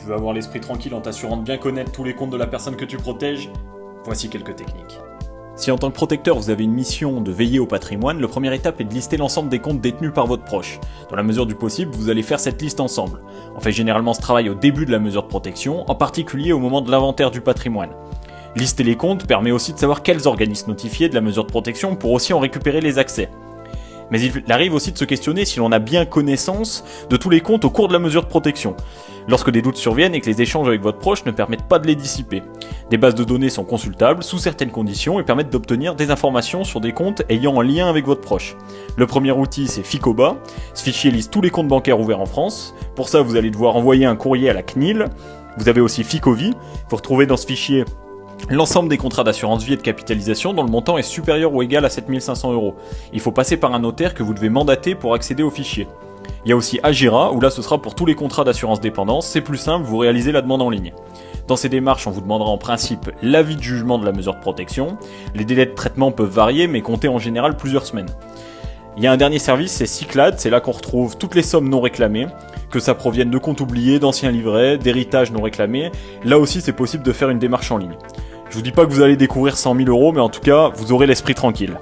veux avoir l'esprit tranquille en t'assurant de bien connaître tous les comptes de la personne que tu protèges? Voici quelques techniques. Si en tant que protecteur vous avez une mission de veiller au patrimoine, la première étape est de lister l'ensemble des comptes détenus par votre proche. Dans la mesure du possible, vous allez faire cette liste ensemble. On fait généralement ce travail au début de la mesure de protection, en particulier au moment de l'inventaire du patrimoine. Lister les comptes permet aussi de savoir quels organismes notifiés de la mesure de protection pour aussi en récupérer les accès. Mais il arrive aussi de se questionner si l'on a bien connaissance de tous les comptes au cours de la mesure de protection, lorsque des doutes surviennent et que les échanges avec votre proche ne permettent pas de les dissiper. Des bases de données sont consultables sous certaines conditions et permettent d'obtenir des informations sur des comptes ayant un lien avec votre proche. Le premier outil, c'est Ficoba. Ce fichier liste tous les comptes bancaires ouverts en France. Pour ça, vous allez devoir envoyer un courrier à la CNIL. Vous avez aussi Ficovi. Vous retrouvez dans ce fichier l'ensemble des contrats d'assurance vie et de capitalisation dont le montant est supérieur ou égal à 7 500 €. Il faut passer par un notaire que vous devez mandater pour accéder au fichier. Il y a aussi Agira, où là ce sera pour tous les contrats d'assurance dépendance, c'est plus simple, vous réalisez la demande en ligne. Dans ces démarches, on vous demandera en principe l'avis de jugement de la mesure de protection. Les délais de traitement peuvent varier, mais compter en général plusieurs semaines. Il y a un dernier service, c'est Cyclade, c'est là qu'on retrouve toutes les sommes non réclamées, que ça provienne de comptes oubliés, d'anciens livrets, d'héritages non réclamés. Là aussi, c'est possible de faire une démarche en ligne. Je vous dis pas que vous allez découvrir 100 000 €, mais en tout cas, vous aurez l'esprit tranquille.